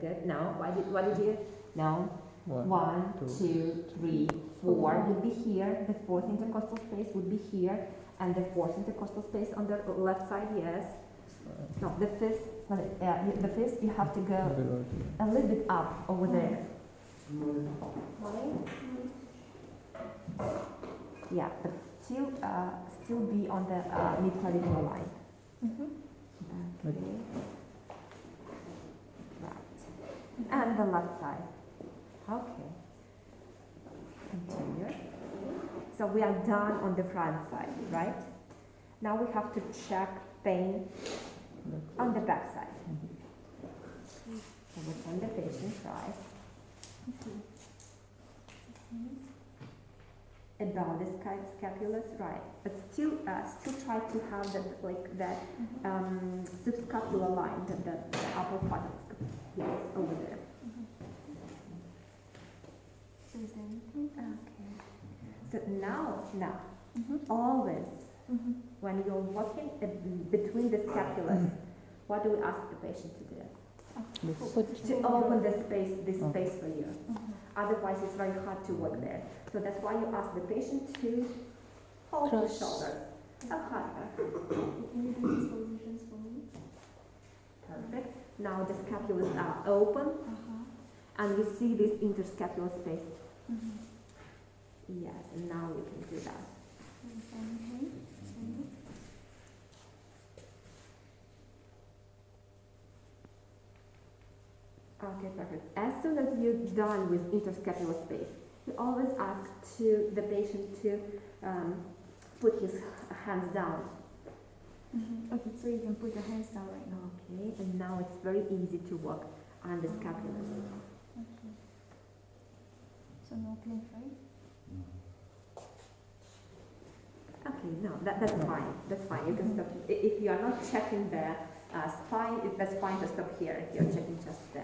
good. Now, what did you? No. 1, 2, 3, 4 would be here. The fourth intercostal space would be here, and the fourth intercostal space on the left side. Yes. No, the fifth. The fifth. You have to go a little bit up over there. Yeah, but still be on the mid-clavicular line. Okay. Right. And the left side. Okay. Continue. So we are done on the front side, right? Now we have to check pain on the back side. So we turn the patient right. About the scapulus, right? But still try to have that subscapular line, the upper part of the scapula. Yes, over there. So is there anything? Okay. So now, always when you're walking between the scapulas, what do we ask the patient to do? To open this space for you. Otherwise, it's very hard to work there. So that's why you ask the patient to hold the shoulders up higher. Can you do these positions for me? Perfect. Now the scapulas are open, and you see this interscapular space. Yes, and now you can do that. Okay, perfect. As soon as you're done with interscapular space, you always ask the patient to put his hands down. Okay, so you can put your hands down right now. Okay, and now it's very easy to work on the scapula. Okay. So no pain, right? Okay, no, that's fine. That's fine. You can stop. If you are not checking the spine, that's fine to stop here. If you're checking just the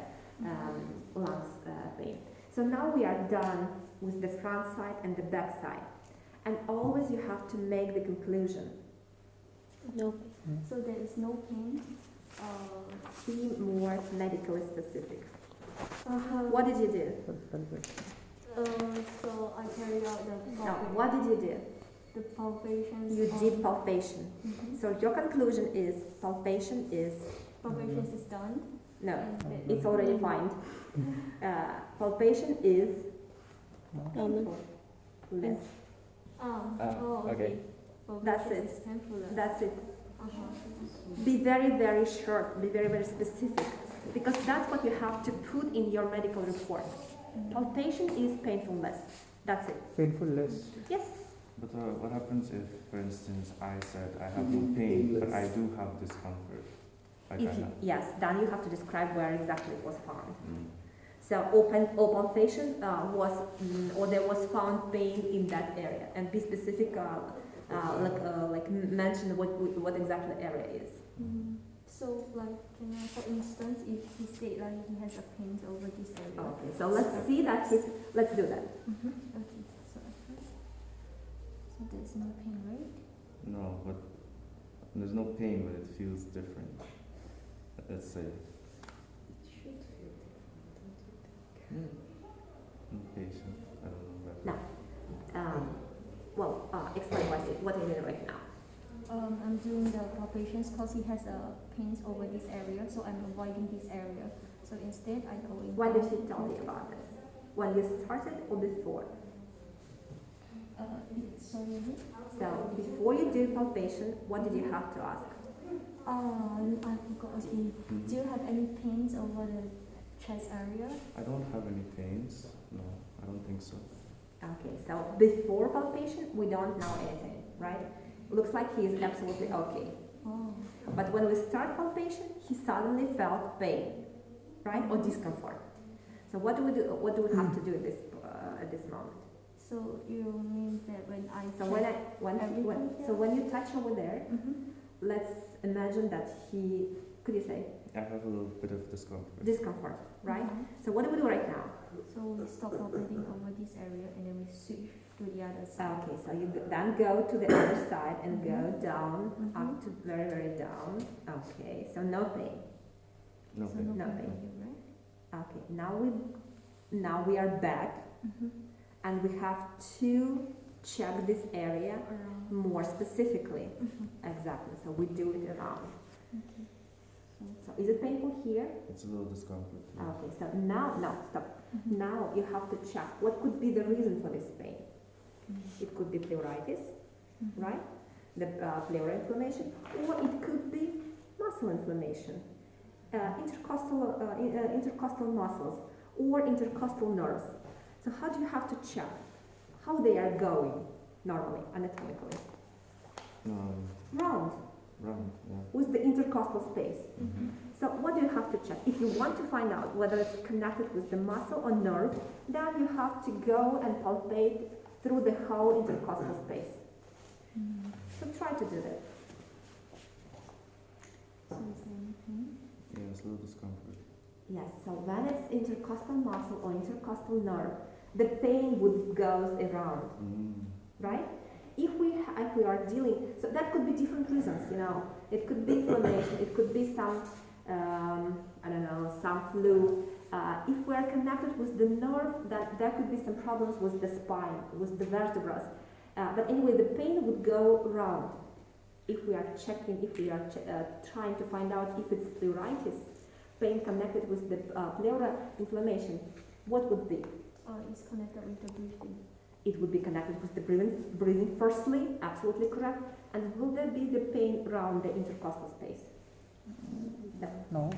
lungs pain. So now we are done with the front side and the back side. And always you have to make the conclusion. No pain. So there is no pain. Be more medically specific. What did you do? So I carried out the palpation. No, what did you do? The palpations. You did palpation. So your conclusion is palpation is... Palpations is done. No, it's already fine. Palpation is less. Okay. That's it. Is painful. That's it. Be very, very short. Be very, very specific. Because that's what you have to put in your medical report. Palpation is painful-less. That's it. Painful-less? Yes. But what happens if, for instance, I said I have no pain, but I do have discomfort? Yes, then you have to describe where exactly it was found. So open patient was, or there was found pain in that area, and be specific, like mention what exactly area is. So, like, can I, for instance, if he said like he has a pain over this area? Okay, so let's see that. Let's do that. Okay, so there's no pain, right? No, but there's no pain, but it feels different. Let's say. Patient, I don't know. No. Explain what you mean right now. I'm doing the palpations because he has pains over this area, so I'm avoiding this area. So instead, I go in. When did he tell you about this? When you started or before? Sorry. So before you do palpation, what did you have to ask? I forgot. Okay. Do you have any pains over the chest area? I don't have any pains. No, I don't think so. Okay, so before palpation, we don't know anything, right? Looks like he is absolutely okay. But when we start palpation, he suddenly felt pain, right, or discomfort. So what do we do? What do we have to do at this moment? So you mean that when I when you touch over there, let's imagine that he. Could you say? I have a little bit of discomfort. Discomfort, right? So what do we do right now? So we stop palpating over this area and then we switch to the other side. Okay, so you then go to the other side and go down, up to very, very down. Okay, so no pain. No So pain. no No pain pain. for you, right? Okay, now we are back, and we have to check this area Around. more specifically. Exactly. So we do it around. Okay. So is it painful here? It's a little discomfort. Yeah. Okay. So now stop. Now you have to check what could be the reason for this pain. It could be pleuritis, right? The pleural inflammation, or it could be muscle inflammation, intercostal muscles, or intercostal nerves. So how do you have to check how they are going normally, anatomically? Round, Yeah. with the intercostal space. So what do you have to check? If you want to find out whether it's connected with the muscle or nerve, then you have to go and palpate through the whole intercostal space. So try to do that. So is there anything? Yeah, it's a little discomfort. Yes, so when it's intercostal muscle or intercostal nerve, the pain would goes around, right? If we are dealing, so that could be different reasons, you know. It could be inflammation, it could be some, I don't know, some flu. If we are connected with the nerve, that there could be some problems with the spine, with the vertebrae. But anyway, the pain would go around. If we are checking, if we are trying to find out if it's pleuritis, pain connected with the pleural inflammation, what would be? It's connected with the breathing. It would be connected with the breathing firstly, absolutely correct. And will there be the pain around the intercostal space? No.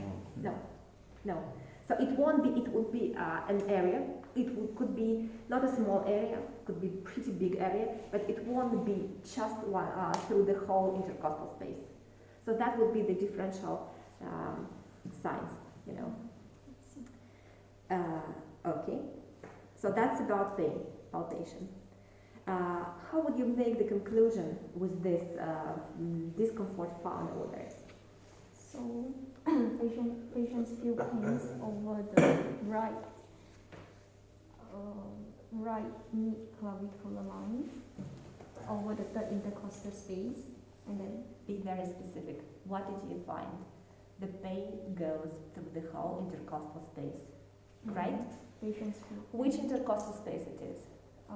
So it won't be, it would be an area. Could be not a small area, could be pretty big area, but it won't be just one through the whole intercostal space. So that would be the differential signs, you know. Okay, so that's about pain, palpation. How would you make the conclusion with this discomfort found over there? So patients feel pains over the right mid clavicular line, over the third intercostal space, and then Be very specific. What did you find? The pain goes through the whole intercostal space, right? Patients feel. Which intercostal space it is? I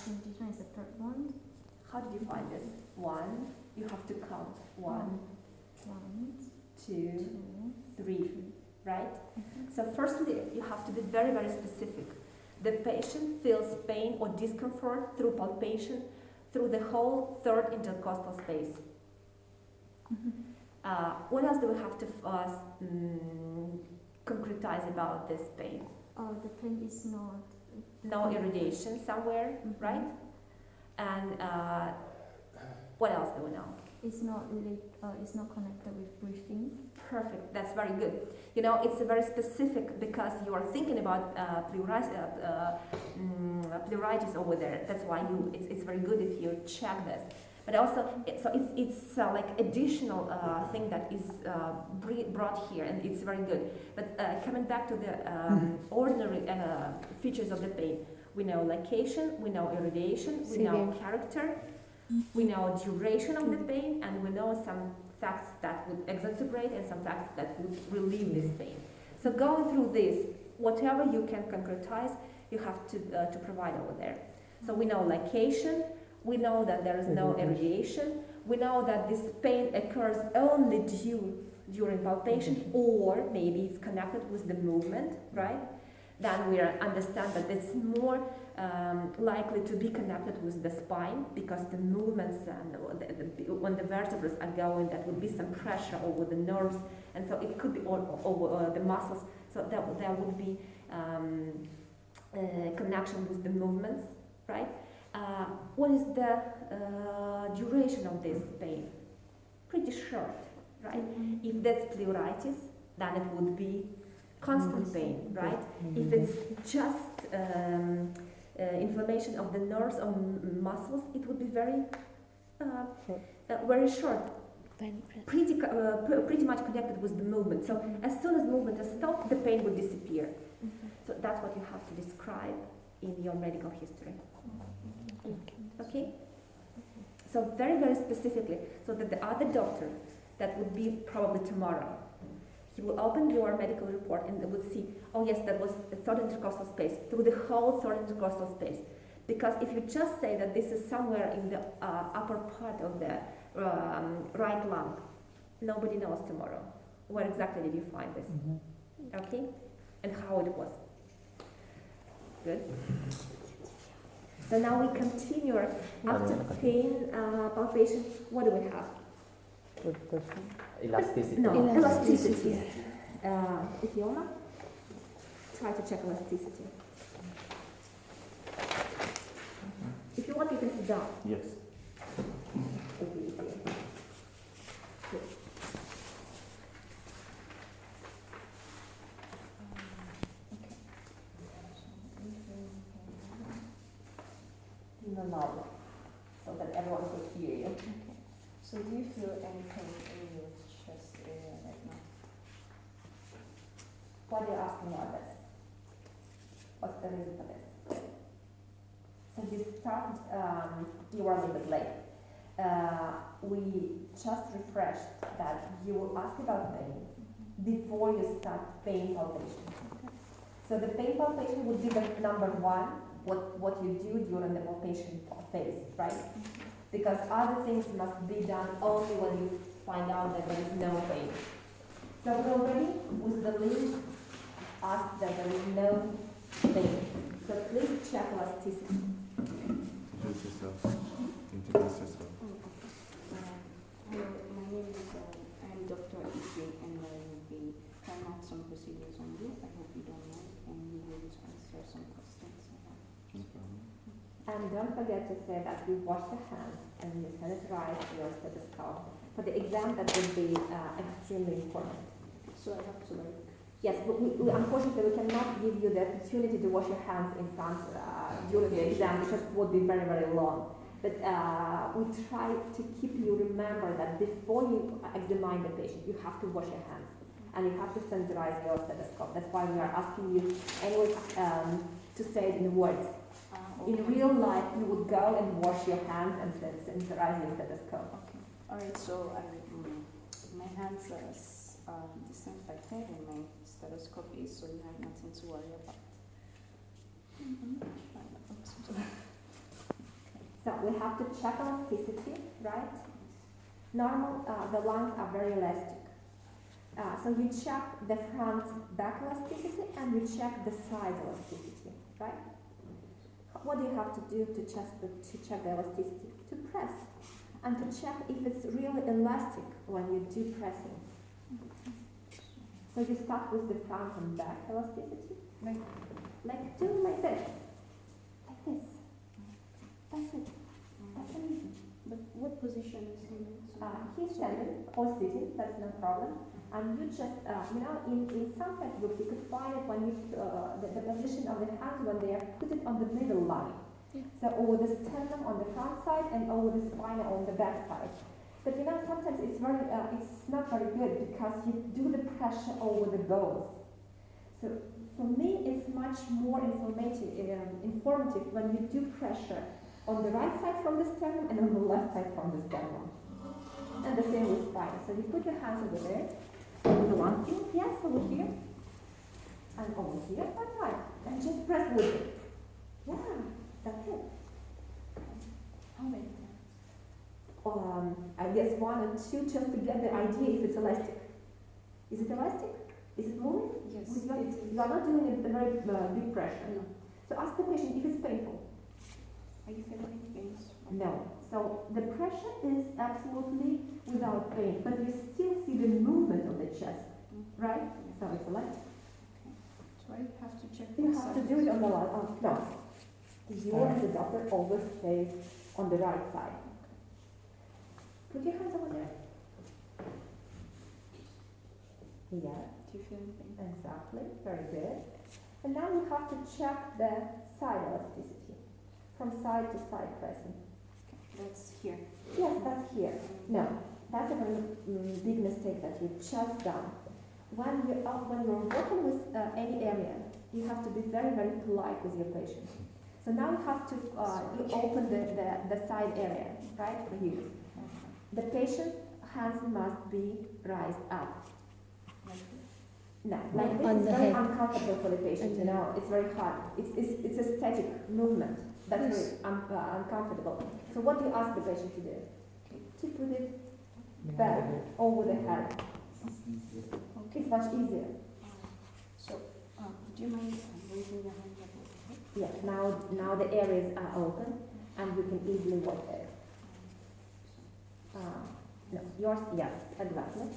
think this one is the third one. How did you find this? One, you have to count. One, 2, 3, right? So firstly, you have to be very, very specific. The patient feels pain or discomfort through palpation through the whole third intercostal space. What else do we have to concretize about this pain? The pain is not. No irradiation somewhere, right? And what else do we know? It's not it's not connected with breathing. Perfect. That's very good. You know, it's very specific because you are thinking about pleuritis over there. That's why it's very good if you check this. But also, it's like additional thing that is brought here, and it's very good. But coming back to the ordinary features of the pain, we know location, we know irradiation, we know character, we know duration of the pain, and we know some facts that would exacerbate and some facts that would relieve this pain. So going through this, whatever you can concretize, you have to provide over there. So we know location, we know that there is no irradiation, we know that this pain occurs only during palpation, or maybe it's connected with the movement, right? Then we understand that it's more likely to be connected with the spine, because the movements and when the vertebrae are going, that would be some pressure over the nerves, and so it could be over the muscles. So there would be connection with the movements, right? What is the duration of this pain? Pretty short, right? If that's pleuritis, then it would be constant pain, right? If it's just inflammation of the nerves or muscles, it would be very short, pretty much connected with the movement. So as soon as movement is stopped, the pain would disappear. So that's what you have to describe in your medical history. Okay? So very, very specifically, so that the other doctor, that would be probably tomorrow, He will open your medical report and they will see, oh yes, that was the third intercostal space, through the whole third intercostal space. Because if you just say that this is somewhere in the upper part of the right lung, nobody knows tomorrow. Where exactly did you find this? Okay? And how it was. Good. So now we continue. After pain, palpation, what do we have? Elasticity. No, elasticity. Idioma? Try to check elasticity. If you want, you can sit down. Yes. Loud, so that everyone could hear you. Okay. So do you feel any pain in your chest area right now? Why do you ask me about this? What's the reason for this? So you start, you were a little bit late. We just refreshed that you will ask about pain before you start pain palpation. So the pain palpation would be the number one, what you do during the palpation phase, right? Because other things must be done only when you find out that there is no pain. So we already, with the link, asked that there is no pain. So please check elasticity. Introduce yourself. Introduce yourself. Hello, my name is, I'm Dr. Ike, and I will be trying out some procedures on you. I hope you don't mind, and we will answer some questions. No problem. And don't forget to say that you wash the hands and you sanitize your stethoscope. For the exam, that would be extremely important. So I have to Yes, but we unfortunately we cannot give you the opportunity to wash your hands in front during the exam, because it would be very, very long. But we try to keep you remember that before you examine the patient, you have to wash your hands and you have to sanitize your stethoscope. That's why we are asking you anyway to say it in words. okay. In real life, you would go and wash your hands and sanitize your stethoscope. Okay. All right. So my hands are disinfected and my stethoscope is, so you have nothing to worry about. So we have to check elasticity, right? Normal, the lungs are very elastic. So you check the front back elasticity and you check the side elasticity, right? What do you have to do to check the elasticity? To press and to check if it's really elastic when you do pressing. So you start with the front and back elasticity, like do like this, like this. That's it. That's amazing. But what position is he in? He's standing or sitting, that's no problem. And you just, in some textbooks you could find it when you, the position of the hands when they are put it on the middle line. Yeah. So over the sternum on the front side and over the spine on the back side. But sometimes it's not very good because you do the pressure over the bones. So for me, it's much more informative when you do pressure on the right side from the sternum and on the left side from the sternum. And the same with spine. So you put your hands over there, over the one thing, yes, over here, and over here, that's right. And just press with it. Yeah, that's it. How many? I guess 1 or 2 just to get the idea if it's elastic. Is it elastic? Is it moving? Yes. You are not doing a very big pressure. No. So ask the patient if it's painful. Are you feeling any pains? No. So the pressure is absolutely without pain, but you still see the movement of the chest, right? So it's elastic. Okay. So I have to check. You have to do it on the left. No. You as a doctor always stays on the right side. Put your hands over there. Yeah. Do you feel any pain? Exactly, very good. And now you have to check the side elasticity, from side to side pressing. Okay. That's here. Yes, that's here. No, that's a very big mistake that you've just done. When you're working with any area, you have to be very, very polite with your patient. So now you have to you open the side area, right, for you. The patient's hands must be raised up. No, like this On is the very head. uncomfortable for the patient, you know, it's very hard. It's a static movement. That's Yes. very uncomfortable. So what do you ask the patient to do? To put it back over the head. It's much easier. So, do you mind raising your hand like that? Yeah, now the areas are open and you can easily walk there. No, yours, yes, exactly.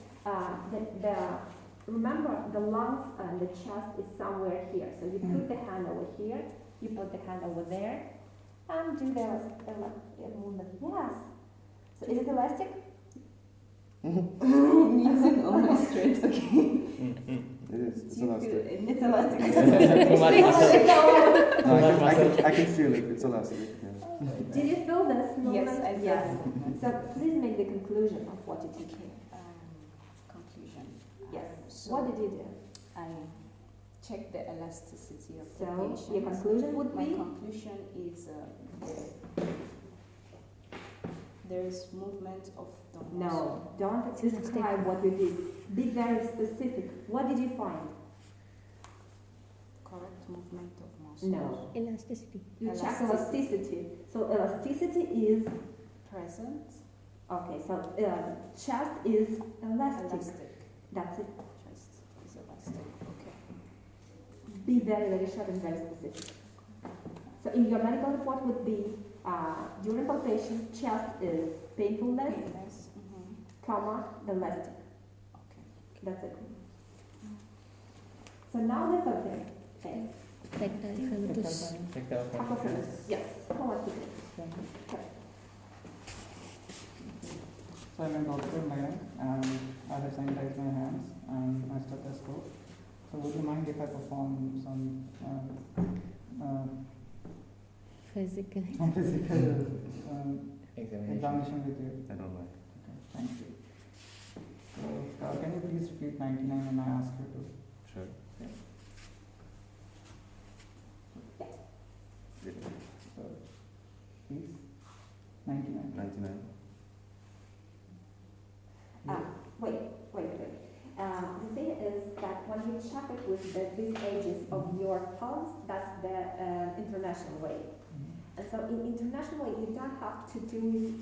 Remember, the lungs and the chest is somewhere here. So you put the hand over here, you put the hand over there, and do the movement. Yes. So is it elastic? Music almost straight, okay. It is. It's Do you feel elastic. it? It's elastic. Too much muscle. No, I can feel it. It's elastic. Yeah. Did you feel this movement? Yes, I feel Yes. the movement. So please make the conclusion of what you did. Okay, conclusion. Yes. So What did you do? I checked the elasticity of the So patient. your conclusion would My be? conclusion is there is movement of the muscle. No, don't describe what you did. Be very specific. What did you find? Correct movement of muscle. No. Elasticity. You check Elasticity. elasticity. So elasticity is, Present. okay, so chest is elastic. Elastic. That's it. Chest is elastic. Okay. Be very, very short and very specific. So in your medical report would be, during palpation, chest is painfulness, Painless. comma, elastic. Okay. That's it. So now the third thing. Okay. Tactile fremitus. Tactile fremitus. Yes. How much is it? So I'm a doctor in Lyon and I have sanitized my hands and my stethoscope. So would you mind if I perform some Physical. physical examination with you? I don't like. Okay, thank you. So can you please repeat 99 when I ask you to? Sure. So please, 99. 99. Wait. The thing is that when you check it with these ages of your pulse, that's the international way. And so in international way, you don't have to do it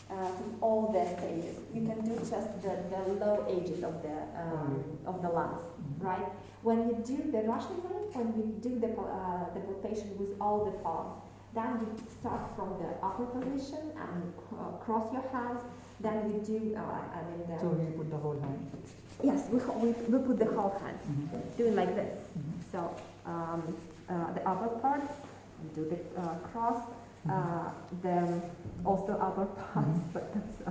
from all the stages. You can do just the low ages of the lungs, right? When you do the Russian way, when you do the palpation with all the palms, then you start from the upper position and cross your hands. Then we do, So we put the whole hand. yes, we put the whole hand, doing like this. So the upper part, we do the cross, the also upper parts, but that's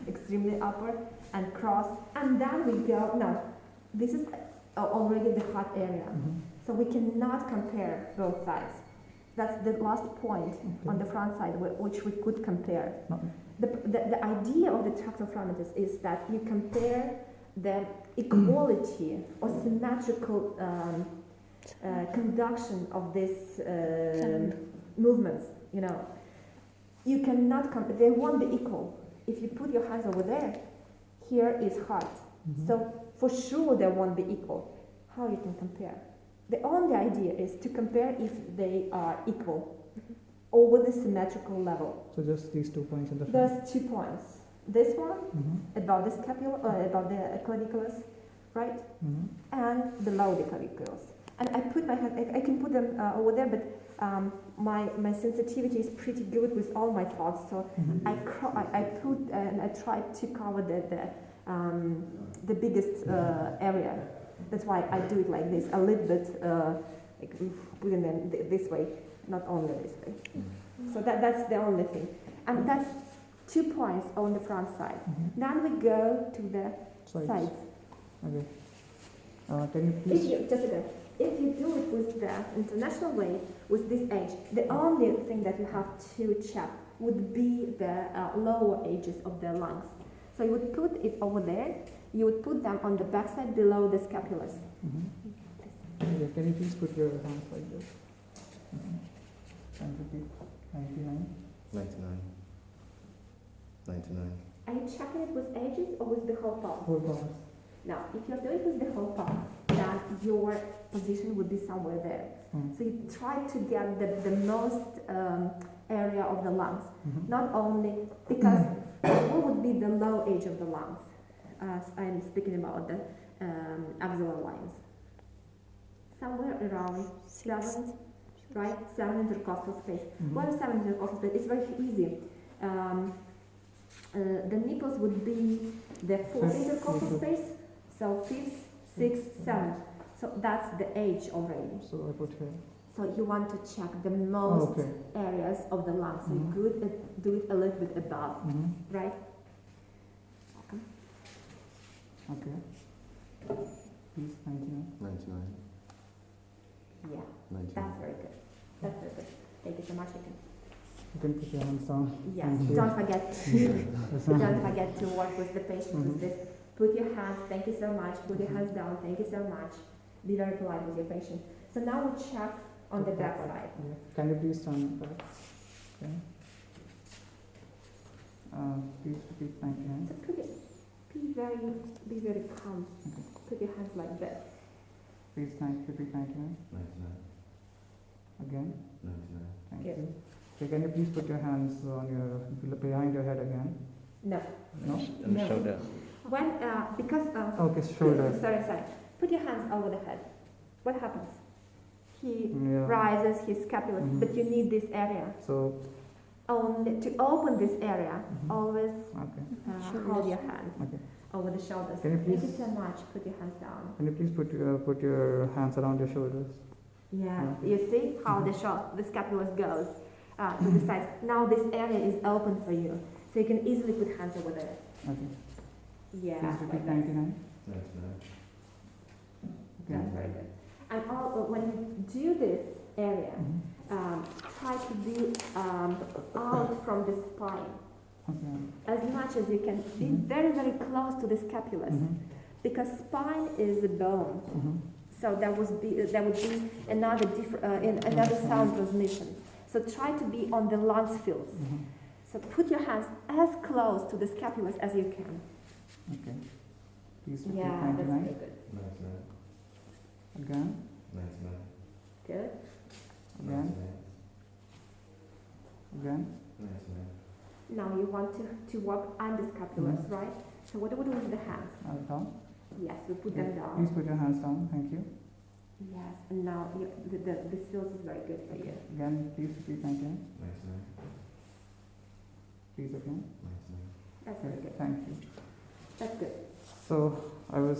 extremely upper, and cross, and then we go, no, this is already the heart area, so we cannot compare both sides. That's the last point on the front side which we could compare. The idea of the tactile fremitus is that you compare the equality or symmetrical conduction of these movements. You know, you cannot compare. They won't be equal. If you put your hands over there, here is heart. So for sure they won't be equal. How you can compare? The only idea is to compare if they are equal over the symmetrical level. So just these 2 points in the front. There's 2 points. This one about the scapula, about the claviculus, right? And below the claviculus. And I put my hand. I can put them over there, but my sensitivity is pretty good with all my thoughts. So I put and I tried to cover the biggest area. That's why I do it like this, a little bit, like putting them this way, not only this way. So that's the only thing. And that's 2 points on the front side. Then we go to the sides. Okay. Can you please? If you do it with the international way, with this age, the only thing that you have to check would be the lower ages of the lungs. So you would put it over there. You would put them on the backside below the scapulus. Okay, can you please put your hands like this? And repeat 99. 99. 99. Are you checking it with ages or with the whole pulse? Whole bars. Now, if you're doing this the whole part, then your position would be somewhere there. Mm. So you try to get the most area of the lungs, not only because what would be the low edge of the lungs, as I'm speaking about the axillary lines. Somewhere around 7, right? 7 intercostal space. What is 7 intercostal space? It's very easy. The nipples would be the 4th intercostal space, so 5th, 6th, 7th. So that's the age already. So I put here. So you want to check the most Okay. areas of the lungs. So you could do it a little bit above, right? Okay. Please, 99. 99. Yeah, 99. that's very good. That's very good. Thank you so much. You can put your hands down. Yes, Thank you. don't forget to work with the patient with this. Put your hands, thank you so much. Put your hands down, thank you so much. Be very polite with your patient. So now we check on the back side. Yeah. Can you please turn back? Okay. Please repeat 99. So be very calm. Okay. Put your hands like this. Please repeat 99. 99. Again. 99. Thank Good. you. Okay, can you please put your hands on your behind your head again? No. No? On the No. shoulder. When because Okay, shoulder. sorry. Put your hands over the head. What happens? He Yeah. rises his scapula, but you need this area. So, Only to open this area, always okay. hold your hand Okay. over the shoulders. Can you Thank you please- so much. Put your hands down. Can you please put your hands around your shoulders? Yeah. You see how the scapula goes to the sides. Now this area is open for you, so you can easily put hands over there. Okay. Yeah. Please repeat like that. 99. 99. That's Okay. very good. And when you do this area, try to be out from the spine Okay. as much as you can. Be very, very close to the scapulus, because spine is a bone. So that would be another sound transmission. So try to be on the lungs fields. So put your hands as close to the scapulus as you can. Okay. Please repeat Yeah, that's 99. very good. 99. Again. 99. Good. Again. Again. 99. Now you want to work under scapulus, right? So what do we do with the hands? Down. Yes, we put them down. Please put your hands down. Thank you. Yes, and now this feels is very good for you. Again, please repeat 99. 99. Please again. 99. That's very good. Thank you. That's good. So I was